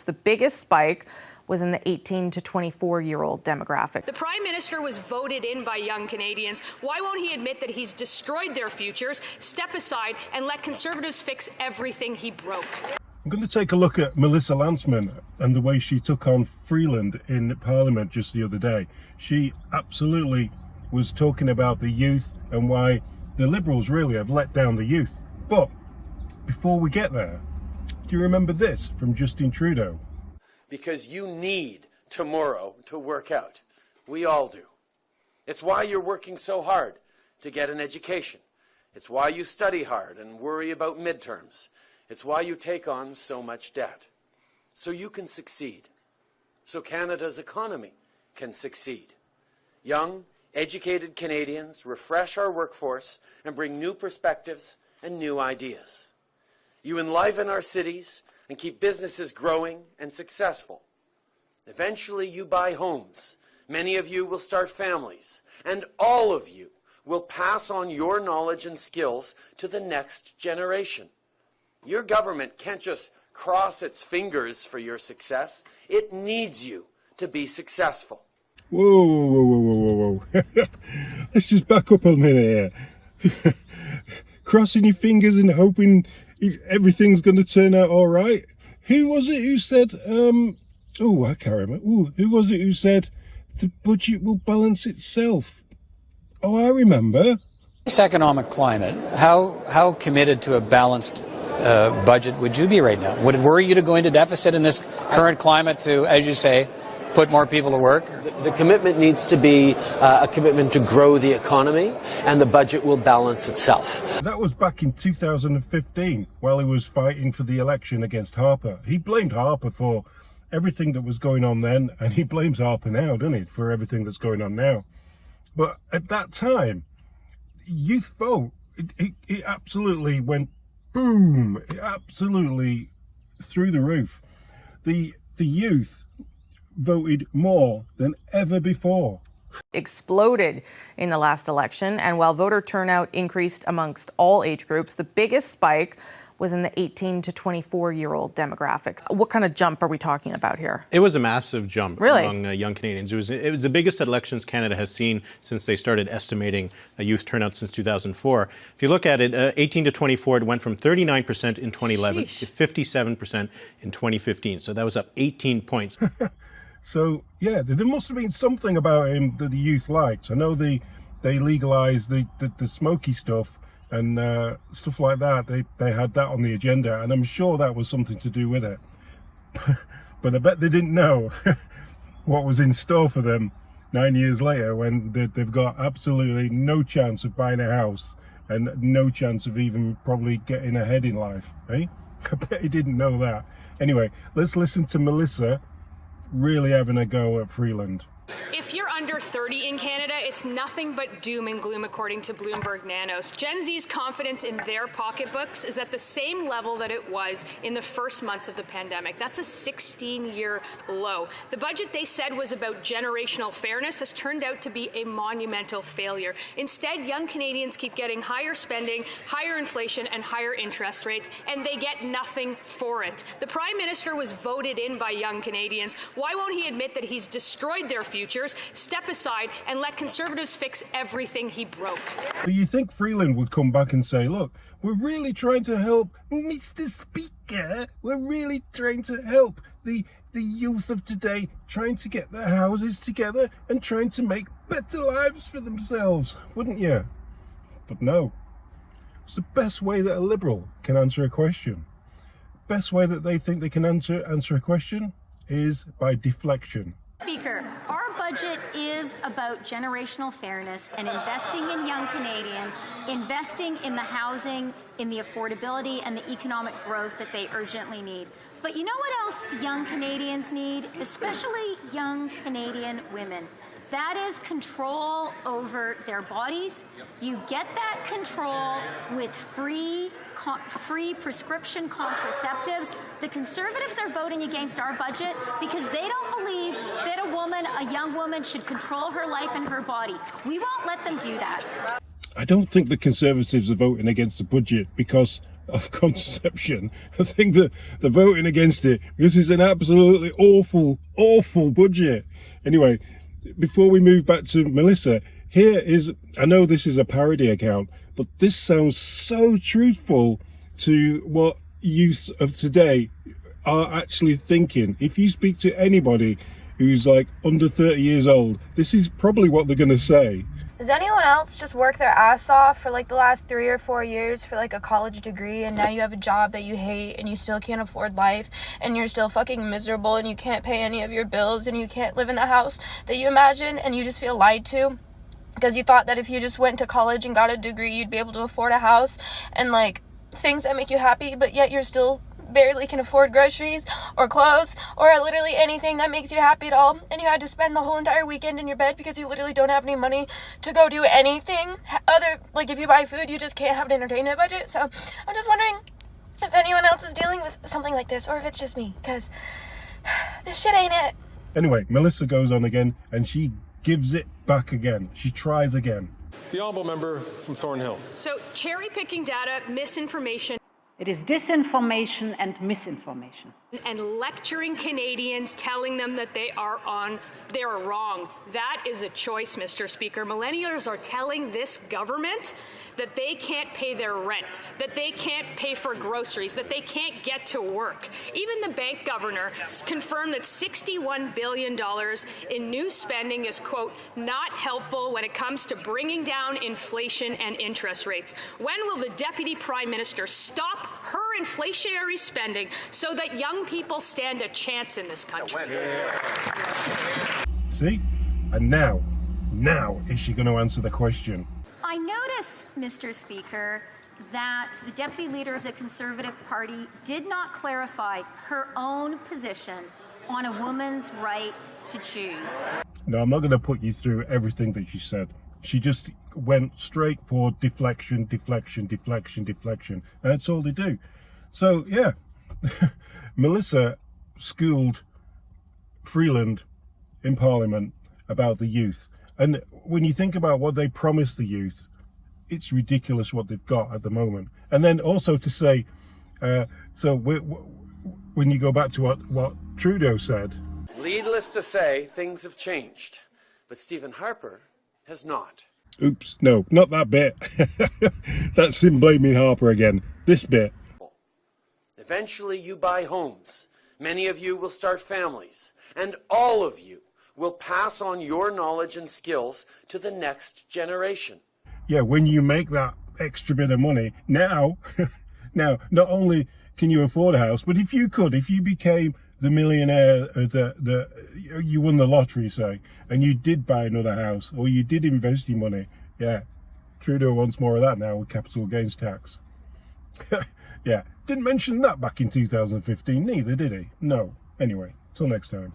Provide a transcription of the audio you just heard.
The biggest spike was in the 18 to 24-year-old demographic. The Prime Minister was voted in by young Canadians. Why won't he admit that he's destroyed their futures, step aside, and let Conservatives fix everything he broke? I'm going to take a look at Melissa Lantsman and the way she took on Freeland in Parliament just the other day. She absolutely was talking about the youth and why the Liberals really have let down the youth. But before we get there, do you remember this from Justin Trudeau? Because you need tomorrow to work out. We all do. It's why you're working so hard to get an education. It's why you study hard and worry about midterms. It's why you take on so much debt. So you can succeed. So Canada's economy can succeed. Young, educated Canadians refresh our workforce and bring new perspectives and new ideas. You enliven our cities and keep businesses growing and successful. Eventually you buy homes. Many of you will start families. And all of you will pass on your knowledge and skills to the next generation. Your government can't just cross its fingers for your success. It needs you to be successful. Whoa, whoa, whoa, whoa, whoa, whoa. Let's just back up a minute here. Crossing your fingers and hoping everything's going to turn out all right. Who was it who said, I can't remember. Who was it who said the budget will balance itself? Oh, I remember. This economic climate, how committed to a balanced budget would you be right now? Would it worry you to go into deficit in this current climate to, as you say, put more people to work? The commitment needs to be a commitment to grow the economy, and the budget will balance itself. That was back in 2015, while he was fighting for the election against Harper. He blamed Harper for everything that was going on then, and he blames Harper now, doesn't he, for everything that's going on now. But at that time, youth vote, it absolutely went boom. It absolutely through the roof. The youth voted more than ever before. Exploded in the last election, and while voter turnout increased amongst all age groups, the biggest spike was in the 18 to 24-year-old demographic. What kind of jump are we talking about here? It was a massive jump really? Among young Canadians. It was the biggest elections Canada has seen since they started estimating youth turnout since 2004. If you look at it, 18 to 24, it went from 39% in 2011 to 57% in 2015. So that was up 18 points. So, yeah, there must have been something about him that the youth liked. I know they legalised the smoky stuff and stuff like that. They had that on the agenda, and I'm sure that was something to do with it. But I bet they didn't know what was in store for them 9 years later, when they've got absolutely no chance of buying a house and no chance of even probably getting ahead in life, eh? I bet he didn't know that. Anyway, let's listen to Melissa really having a go at Freeland. If you're under 30 in Canada, it's nothing but doom and gloom, according to Bloomberg Nanos. Gen Z's confidence in their pocketbooks is at the same level that it was in the first months of the pandemic. That's a 16-year low. The budget they said was about generational fairness has turned out to be a monumental failure. Instead, young Canadians keep getting higher spending, higher inflation, and higher interest rates, and they get nothing for it. The Prime Minister was voted in by young Canadians. Why won't he admit that he's destroyed their futures, step aside, and let Conservatives fix everything he broke? Do you think Freeland would come back and say, look, we're really trying to help, Mr. Speaker, we're really trying to help the youth of today, trying to get their houses together and trying to make better lives for themselves, wouldn't you? But no. It's the best way that a Liberal can answer a question. Best way that they think they can answer a question is by deflection. Speaker, our budget is about generational fairness and investing in young Canadians, investing in the housing, in the affordability and the economic growth that they urgently need. But you know what else young Canadians need, especially young Canadian women? That is control over their bodies. You get that control with free prescription contraceptives. The Conservatives are voting against our budget because they don't believe that a young woman should control her life and her body. We won't let them do that. I don't think the Conservatives are voting against the budget because of contraception. I think that they're voting against it because it's an absolutely awful, awful budget. Anyway, before we move back to Melissa, here is, I know this is a parody account, but this sounds so truthful to what youth of today are actually thinking. If you speak to anybody who's like under 30 years old, this is probably what they're going to say. Does anyone else just work their ass off for like the last 3 or 4 years for like a college degree, and now you have a job that you hate and you still can't afford life and you're still fucking miserable and you can't pay any of your bills and you can't live in the house that you imagine, and you just feel lied to because you thought that if you just went to college and got a degree you'd be able to afford a house and like things that make you happy, but yet you're still barely can afford groceries or clothes or literally anything that makes you happy at all, and you had to spend the whole entire weekend in your bed because you literally don't have any money to go do anything other, like if you buy food you just can't have an entertainment budget. So I'm just wondering if anyone else is dealing with something like this or if it's just me, because this shit ain't it. Anyway, Melissa goes on again and she gives it back again. She tries again. The honourable member from Thornhill. So cherry picking data, misinformation, It is disinformation and misinformation. and lecturing Canadians, telling them that they are wrong. That is a choice, Mr. Speaker. Millennials are telling this government that they can't pay their rent, that they can't pay for groceries, that they can't get to work. Even the bank governor confirmed that $61 billion in new spending is, quote, not helpful when it comes to bringing down inflation and interest rates. When will the Deputy Prime Minister stop her inflationary spending so that young people stand a chance in this country? See? And now is she going to answer the question? I notice, Mr. Speaker, that the Deputy Leader of the Conservative Party did not clarify her own position on a woman's right to choose. No, I'm not going to put you through everything that she said. She just went straight for deflection, deflection, deflection, deflection. And that's all they do. So, yeah, Melissa schooled Freeland in Parliament about the youth. And when you think about what they promised the youth, it's ridiculous what they've got at the moment. And then also to say, when you go back to what Trudeau said. Needless to say, things have changed. But Stephen Harper has not. Oops, no, not that bit. That's him blaming Harper again. This bit. Eventually you buy homes. Many of you will start families. And all of you will pass on your knowledge and skills to the next generation. Yeah, when you make that extra bit of money, now, not only can you afford a house, but if you became the millionaire, you won the lottery, say, and you did buy another house, or you did invest your money, yeah, Trudeau wants more of that now with capital gains tax. Yeah, didn't mention that back in 2015, neither, did he? No. Anyway, till next time.